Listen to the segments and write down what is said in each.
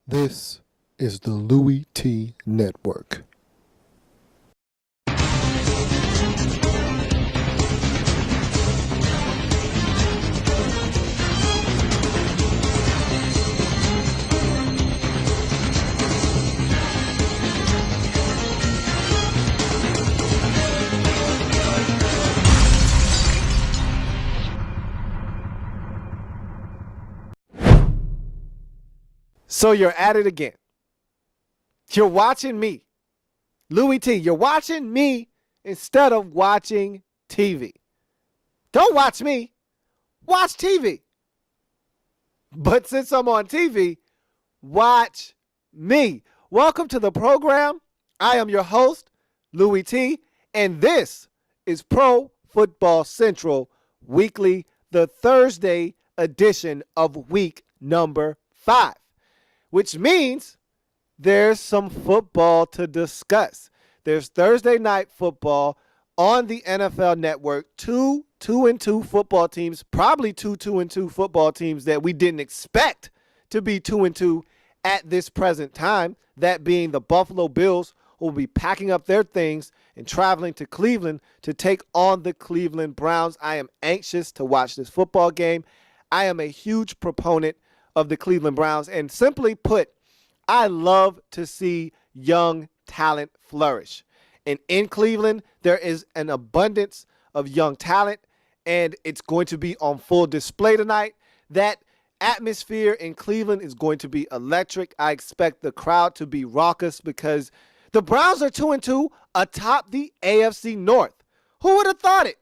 This is the Louis T. Network. So you're at it again. You're watching me. Louis T, you're watching me instead of watching TV. Don't watch me. Watch TV. But since I'm on TV, watch me. Welcome to the program. I am your host, Louis T, and this is Pro Football Central Weekly, the Thursday edition of week number 5. Which means there's some football to discuss. There's Thursday night football on the NFL Network. Two 2-2 football teams, probably two 2-2 football teams that we didn't expect to be 2-2 at this present time. That being the Buffalo Bills, who will be packing up their things and traveling to Cleveland to take on the Cleveland Browns. I am anxious to watch this football game. I am a huge proponent of the Cleveland Browns, and simply put, I love to see young talent flourish. And in Cleveland, there is an abundance of young talent, and it's going to be on full display tonight. That atmosphere in Cleveland is going to be electric. I expect the crowd to be raucous because the Browns are 2-2 atop the AFC North. Who would have thought it?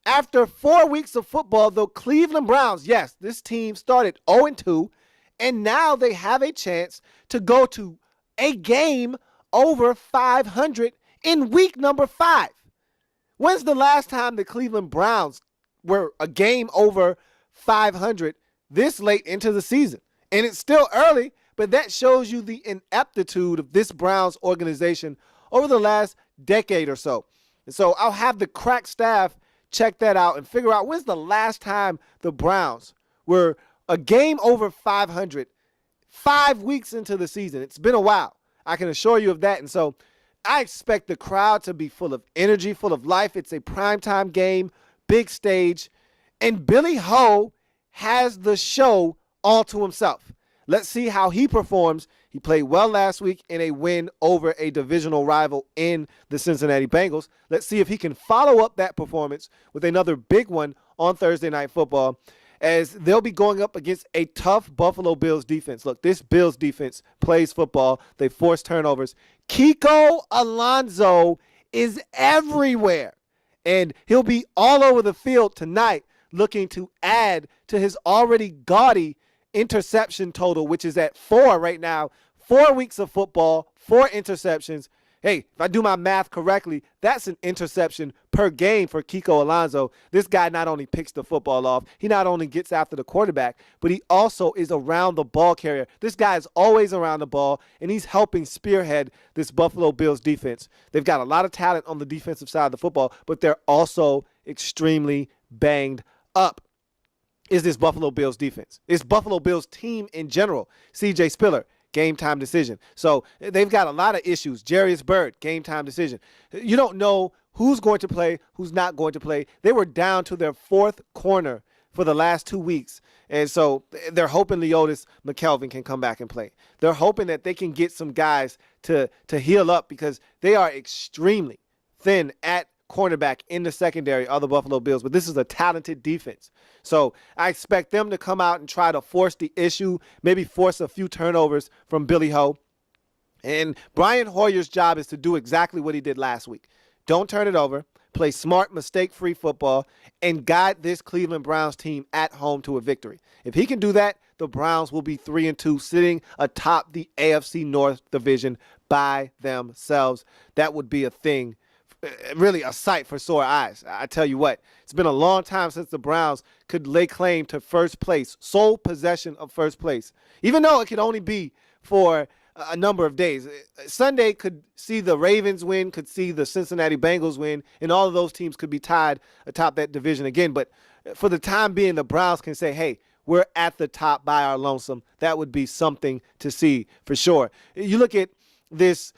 After 4 weeks of football, the Cleveland Browns, yes, this team started 0-2, and now they have a chance to go to a game over 500 in week number 5. When's the last time the Cleveland Browns were a game over 500 this late into the season? And it's still early, but that shows you the ineptitude of this Browns organization over the last decade or so. And so I'll have the crack staff check that out and figure out when's the last time the Browns were a game over 500 5 weeks into the season. It's been a while. I can assure you of that. And so I expect the crowd to be full of energy, full of life. It's a primetime game, big stage, and Billy Ho has the show all to himself. Let's see how he performs. He played well last week in a win over a divisional rival in the Cincinnati Bengals. Let's see if he can follow up that performance with another big one on Thursday Night Football, as they'll be going up against a tough Buffalo Bills defense. Look, this Bills defense plays football. They force turnovers. Kiko Alonso is everywhere, and he'll be all over the field tonight looking to add to his already gaudy interception total, which is at 4 right now. 4 weeks of football, 4 interceptions. Hey, if I do my math correctly, that's an interception per game for Kiko Alonso. This guy not only picks the football off, he not only gets after the quarterback, but he also is around the ball carrier. This guy is always around the ball, and he's helping spearhead this Buffalo Bills defense. They've got a lot of talent on the defensive side of the football, but they're also extremely banged up. Is this Buffalo Bills defense? It's Buffalo Bills team in general. C.J. Spiller, game time decision. So they've got a lot of issues. Jarius Byrd, game time decision. You don't know who's going to play, who's not going to play. They were down to their 4th corner for the last 2 weeks. And so they're hoping Leotis McKelvin can come back and play. They're hoping that they can get some guys to heal up because they are extremely thin at cornerback in the secondary of the Buffalo Bills, but this is a talented defense. So I expect them to come out and try to force the issue, maybe force a few turnovers from Billy Ho. And Brian Hoyer's job is to do exactly what he did last week. Don't turn it over, play smart, mistake-free football, and guide this Cleveland Browns team at home to a victory. If he can do that, the Browns will be 3-2, sitting atop the AFC North division by themselves. That would be a thing, really a sight for sore eyes. I tell you what, it's been a long time since the Browns could lay claim to first place, sole possession of first place, even though it could only be for a number of days. Sunday could see the Ravens win, could see the Cincinnati Bengals win, and all of those teams could be tied atop that division again. But for the time being, the Browns can say, hey, we're at the top by our lonesome, that would be something to see for sure. You look at this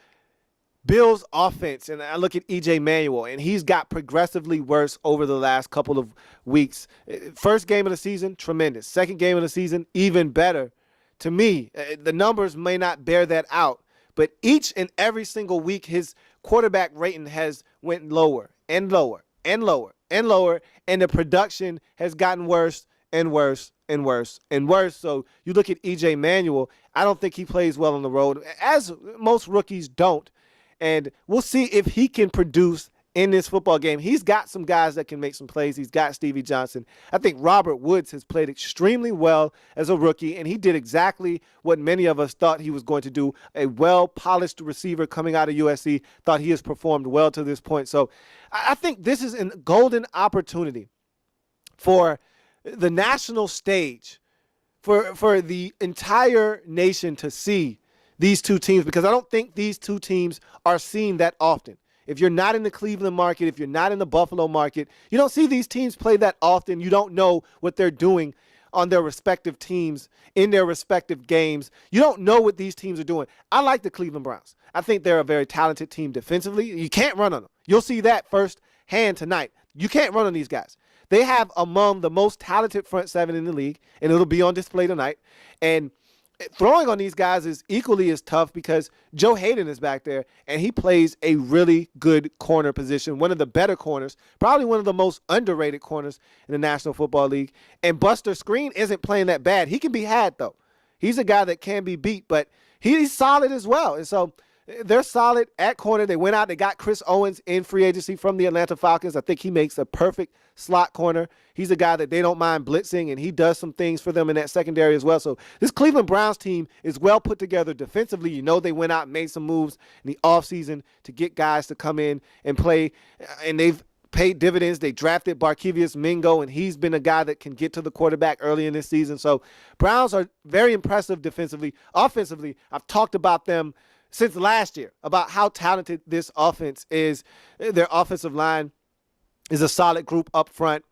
Bills offense, and I look at EJ Manuel, and he's got progressively worse over the last couple of weeks. First game of the season, tremendous. Second game of the season, even better. To me, the numbers may not bear that out, but each and every single week, his quarterback rating has went lower and lower and lower and lower, and the production has gotten worse and worse and worse and worse. So you look at EJ Manuel, I don't think he plays well on the road, as most rookies don't. And we'll see if he can produce in this football game. He's got some guys that can make some plays. He's got Stevie Johnson. I think Robert Woods has played extremely well as a rookie, and he did exactly what many of us thought he was going to do. A well-polished receiver coming out of USC, thought he has performed well to this point. So I think this is a golden opportunity for the national stage, for the entire nation to see these two teams, because I don't think these two teams are seen that often. If you're not in the Cleveland market, if you're not in the Buffalo market, you don't see these teams play that often. You don't know what they're doing on their respective teams, in their respective games. You don't know what these teams are doing. I like the Cleveland Browns. I think they're a very talented team defensively. You can't run on them. You'll see that firsthand tonight. You can't run on these guys. They have among the most talented front seven in the league, and it'll be on display tonight. And throwing on these guys is equally as tough because Joe Hayden is back there, and he plays a really good corner position, one of the better corners, probably one of the most underrated corners in the National Football League. And Buster Screen isn't playing that bad. He can be had, though. He's a guy that can be beat, but he's solid as well. And so they're solid at corner. They went out, they got Chris Owens in free agency from the Atlanta Falcons. I think he makes a perfect slot corner. He's a guy that they don't mind blitzing, and he does some things for them in that secondary as well. So this Cleveland Browns team is well put together defensively. You know, they went out and made some moves in the offseason to get guys to come in and play, and they've paid dividends. They drafted Barkevious Mingo, and he's been a guy that can get to the quarterback early in this season. So Browns are very impressive defensively. Offensively, I've talked about them since last year, about how talented this offense is. Their offensive line is a solid group up front.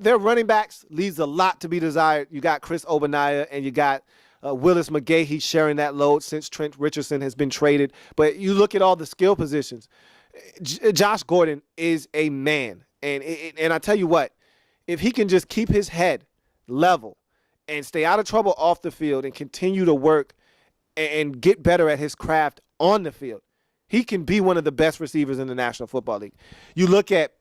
Their running backs leaves a lot to be desired. You got Chris Obanaya, and you got Willis McGahee sharing that load since Trent Richardson has been traded. But you look at all the skill positions. Josh Gordon is a man. And I tell you what, if he can just keep his head level and stay out of trouble off the field and continue to work and get better at his craft on the field, he can be one of the best receivers in the National Football League. You look at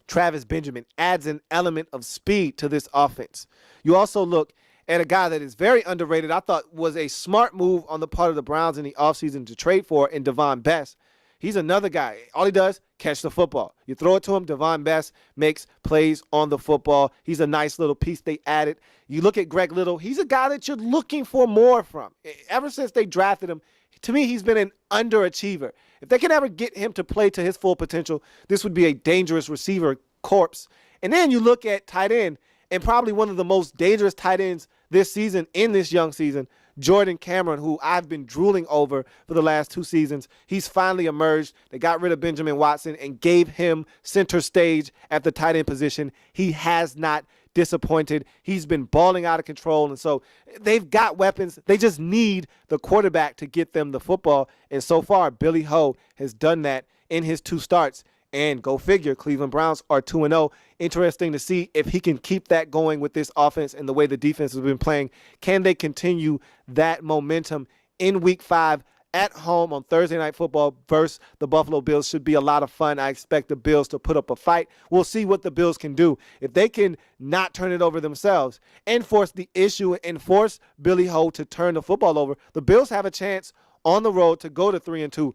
Travis Benjamin, adds an element of speed to this offense. You also look at a guy that is very underrated, I thought was a smart move on the part of the Browns in the offseason to trade for, in Devon Best. He's another guy. All he does, catch the football. You throw it to him, Devon Best makes plays on the football. He's a nice little piece they added. You look at Greg Little, he's a guy that you're looking for more from. Ever since they drafted him, to me, he's been an underachiever. If they can ever get him to play to his full potential, this would be a dangerous receiver corpse. And then you look at tight end, and probably one of the most dangerous tight ends this season, in this young season, Jordan Cameron, who I've been drooling over for the last 2 seasons. He's finally emerged. They got rid of Benjamin Watson and gave him center stage at the tight end position. He has not disappointed. He's been balling out of control. And so they've got weapons. They just need the quarterback to get them the football. And so far, Billy Ho has done that in his 2 starts. And go figure, Cleveland Browns are 2-0. Interesting to see if he can keep that going with this offense and the way the defense has been playing. Can they continue that momentum in Week 5 at home on Thursday Night Football versus the Buffalo Bills? Should be a lot of fun. I expect the Bills to put up a fight. We'll see what the Bills can do. If they can not turn it over themselves and force the issue and force Billy Ho to turn the football over, the Bills have a chance on the road to go to 3-2.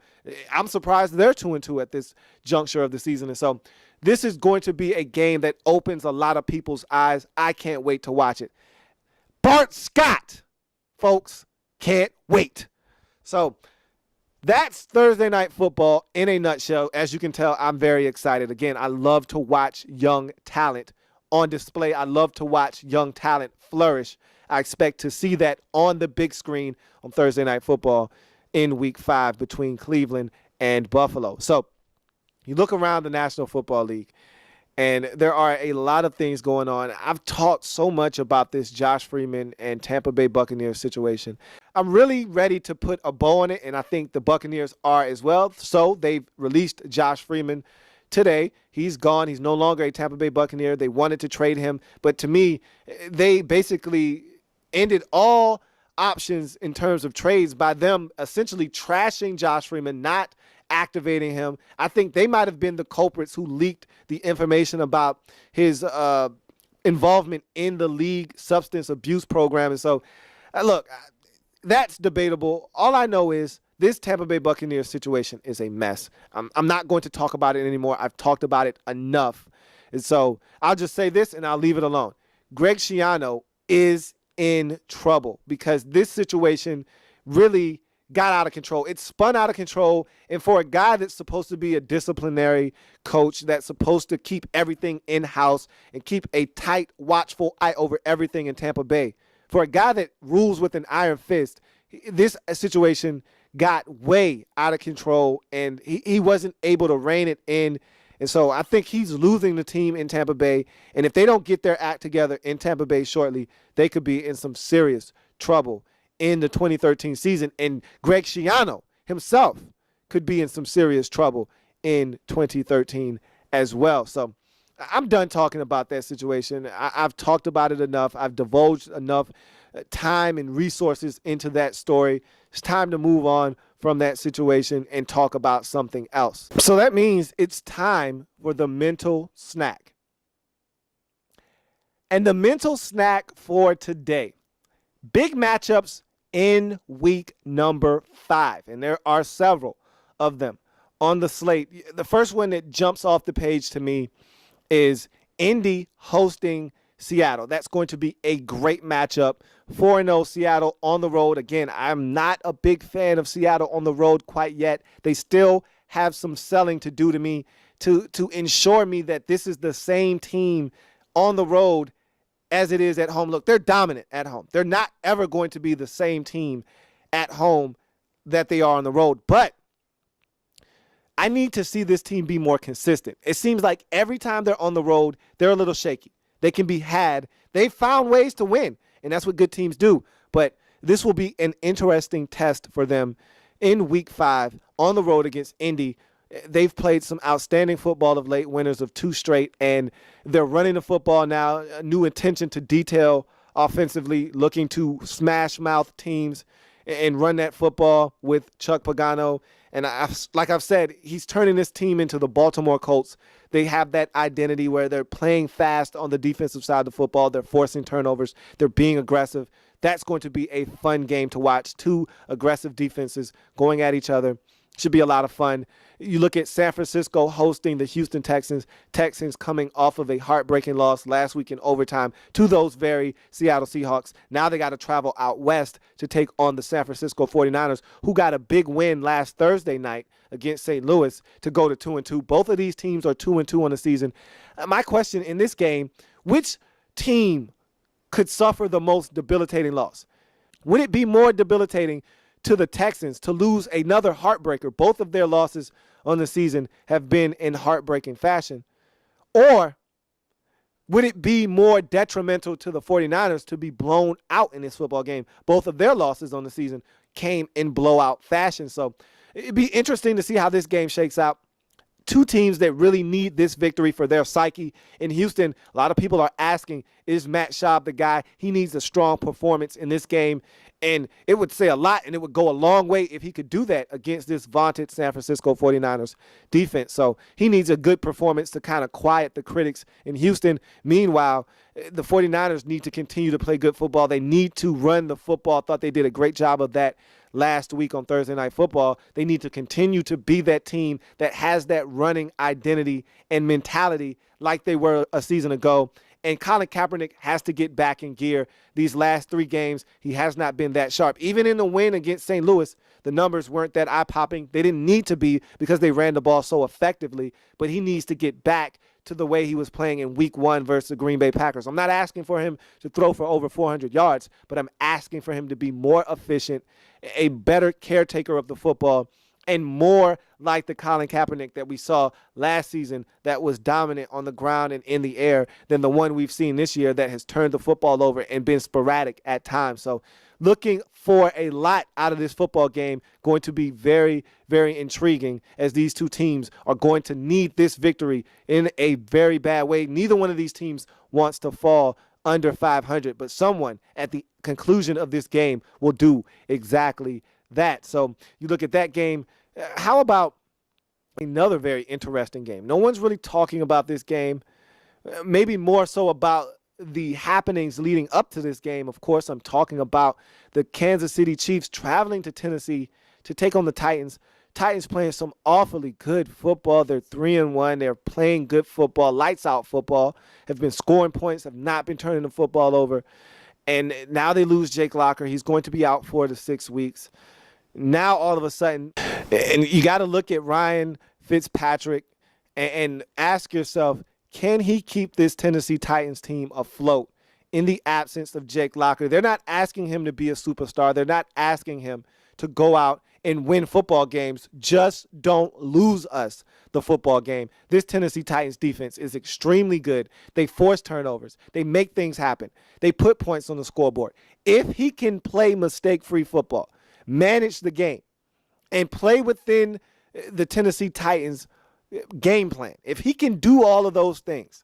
I'm surprised they're 2-2 at this juncture of the season. And so this is going to be a game that opens a lot of people's eyes. I can't wait to watch it. Bart Scott, folks, can't wait. So that's Thursday Night Football in a nutshell. As you can tell, I'm very excited. Again, I love to watch young talent on display. I love to watch young talent flourish. I expect to see that on the big screen on Thursday Night Football in Week 5 between Cleveland and Buffalo. So you look around the National Football League, And there are a lot of things going on. I've talked so much about this Josh Freeman and Tampa Bay Buccaneers situation. I'm really ready to put a bow on it, and I think the Buccaneers are as well. So they've released Josh Freeman today. He's gone. He's no longer a Tampa Bay Buccaneer. They wanted to trade him, but to me, they basically ended all options in terms of trades by them essentially trashing Josh Freeman, not activating him. I think they might have been the culprits who leaked the information about his involvement in the league substance abuse program. And so, look, that's debatable. All I know is this Tampa Bay Buccaneers situation is a mess. I'm not going to talk about it anymore. I've talked about it enough. And so I'll just say this and I'll leave it alone. Greg Schiano is in trouble because this situation really got out of control. It spun out of control. And for a guy that's supposed to be a disciplinary coach, that's supposed to keep everything in-house and keep a tight, watchful eye over everything in Tampa Bay, for a guy that rules with an iron fist, this situation got way out of control, and he wasn't able to rein it in. And so I think he's losing the team in Tampa Bay. And if they don't get their act together in Tampa Bay shortly, they could be in some serious trouble in the 2013 season. And Greg Schiano himself could be in some serious trouble in 2013 as well. So I'm done talking about that situation. I've talked about it enough. I've divulged enough time and resources into that story. It's time to move on from that situation and talk about something else. So that means it's time for the mental snack. And the mental snack for today, big matchups in week number 5. And there are several of them on the slate. The first one that jumps off the page to me is Indy hosting Seattle. That's going to be a great matchup. 4-0 Seattle on the road. Again, I'm not a big fan of Seattle on the road quite yet. They still have some selling to do to me to ensure me that this is the same team on the road as it is at home. Look, they're dominant at home. They're not ever going to be the same team at home that they are on the road. But I need to see this team be more consistent. It seems like every time they're on the road, they're a little shaky. They can be had. They've found ways to win, and that's what good teams do. But this will be an interesting test for them in Week 5 on the road against Indy. They've played some outstanding football of late, winners of 2 straight, and they're running the football now, a new attention to detail offensively, looking to smash mouth teams and run that football with Chuck Pagano. And like I've said, he's turning this team into the Baltimore Colts. They have that identity where they're playing fast on the defensive side of the football. They're forcing turnovers. They're being aggressive. That's going to be a fun game to watch. 2 aggressive defenses going at each other. Should be a lot of fun. You look at San Francisco hosting the Houston Texans. Texans coming off of a heartbreaking loss last week in overtime to those very Seattle Seahawks. Now they got to travel out west to take on the San Francisco 49ers, who got a big win last Thursday night against St. Louis to go to 2-2. Both of these teams are 2-2 on the season. My question in this game, which team could suffer the most debilitating loss? Would it be more debilitating to the Texans to lose another heartbreaker? Both of their losses on the season have been in heartbreaking fashion. Or would it be more detrimental to the 49ers to be blown out in this football game? Both of their losses on the season came in blowout fashion. So it'd be interesting to see how this game shakes out. 2 teams that really need this victory for their psyche. In Houston, a lot of people are asking, is Matt Schaub the guy? He needs a strong performance in this game. And it would say a lot, and it would go a long way if he could do that against this vaunted San Francisco 49ers defense. So he needs a good performance to kind of quiet the critics in Houston. Meanwhile, the 49ers need to continue to play good football. They need to run the football. I thought they did a great job of that last week on Thursday Night Football. They need to continue to be that team that has that running identity and mentality like they were a season ago. And Colin Kaepernick has to get back in gear. These last 3 games, he has not been that sharp. Even in the win against St. Louis, the numbers weren't that eye-popping. They didn't need to be because they ran the ball so effectively. But he needs to get back to the way he was playing in Week 1 versus the Green Bay Packers. I'm not asking for him to throw for over 400 yards, but I'm asking for him to be more efficient, a better caretaker of the football, and more like the Colin Kaepernick that we saw last season that was dominant on the ground and in the air than the one we've seen this year that has turned the football over and been sporadic at times. So looking for a lot out of this football game, going to be very, very intriguing as these two teams are going to need this victory in a very bad way. Neither one of these teams wants to fall under 500, but someone at the conclusion of this game will do exactly that. So you look at that game. How about another very interesting game? No one's really talking about this game, maybe more so about the happenings leading up to this game. Of course, I'm talking about the Kansas City Chiefs traveling to Tennessee to take on the Titans. Titans playing some awfully good football. They're 3-1. They're playing good football, lights out football, have been scoring points, have not been turning the football over. And now they lose Jake Locker. He's going to be out 4 to 6 weeks. Now all of a sudden, and you got to look at Ryan Fitzpatrick and ask yourself, can he keep this Tennessee Titans team afloat in the absence of Jake Locker? They're not asking him to be a superstar. They're not asking him to go out and win football games. Just don't lose us the football game. This Tennessee Titans defense is extremely good. They force turnovers. They make things happen. They put points on the scoreboard. If he can play mistake-free football, manage the game, and play within the Tennessee Titans game plan, if he can do all of those things,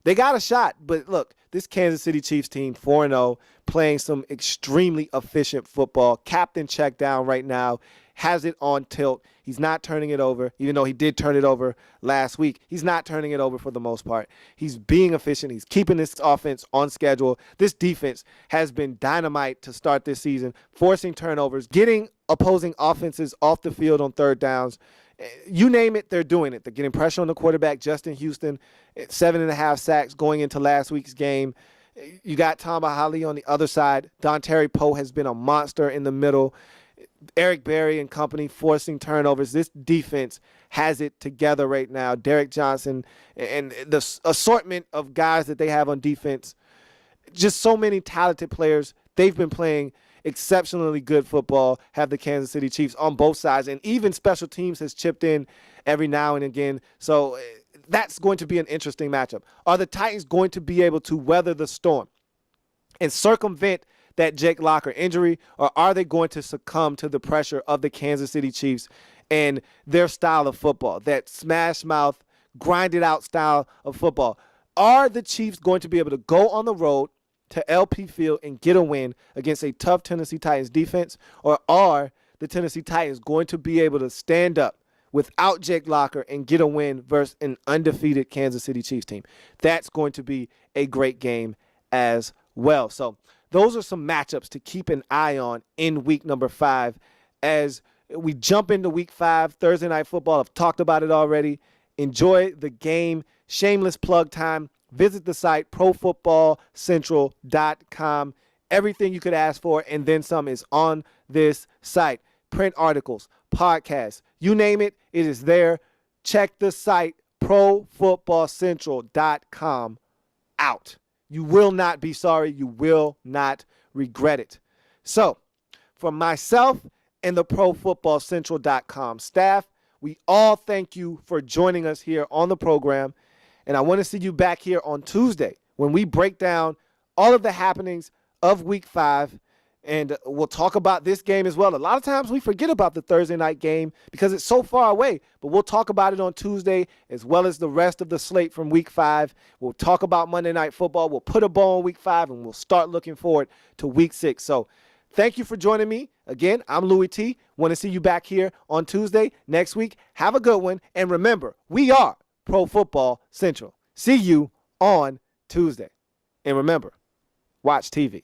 they got a shot. But look, this Kansas City Chiefs team, 4-0, playing some extremely efficient football. Captain check down right now, has it on tilt. He's not turning it over, even though he did turn it over last week. He's not turning it over for the most part. He's being efficient. He's keeping this offense on schedule. This defense has been dynamite to start this season, forcing turnovers, getting opposing offenses off the field on third downs. You name it, they're doing it. They're getting pressure on the quarterback, Justin Houston, 7.5 sacks going into last week's game. You got Tamba Hali on the other side. Dontari Poe has been a monster in the middle. Eric Berry and company forcing turnovers. This defense has it together right now. Derek Johnson and the assortment of guys that they have on defense. Just so many talented players. They've been playing exceptionally good football, have the Kansas City Chiefs on both sides, and even special teams has chipped in every now and again. So that's going to be an interesting matchup. Are the Titans going to be able to weather the storm and circumvent that Jake Locker injury, or are they going to succumb to the pressure of the Kansas City Chiefs and their style of football, that smash mouth, grinded out style of football? Are the Chiefs going to be able to go on the road to LP Field and get a win against a tough Tennessee Titans defense, or are the Tennessee Titans going to be able to stand up without Jake Locker and get a win versus an undefeated Kansas City Chiefs team? That's going to be a great game as well. So those are some matchups to keep an eye on in week number 5 as we jump into week 5, Thursday Night Football. I've talked about it already. Enjoy the game. Shameless plug time. Visit the site, profootballcentral.com. Everything you could ask for and then some is on this site. Print articles, podcasts, you name it, it is there. Check the site, profootballcentral.com out. You will not be sorry. You will not regret it. So, for myself and the profootballcentral.com staff, we all thank you for joining us here on the program. And I want to see you back here on Tuesday when we break down all of the happenings of week 5. And we'll talk about this game as well. A lot of times we forget about the Thursday night game because it's so far away. But we'll talk about it on Tuesday as well as the rest of the slate from week 5. We'll talk about Monday Night Football. We'll put a bow on week 5 and we'll start looking forward to week 6. So thank you for joining me. Again, I'm Louis T. Want to see you back here on Tuesday next week. Have a good one. And remember, we are Pro Football Central. See you on Tuesday. And remember, watch TV.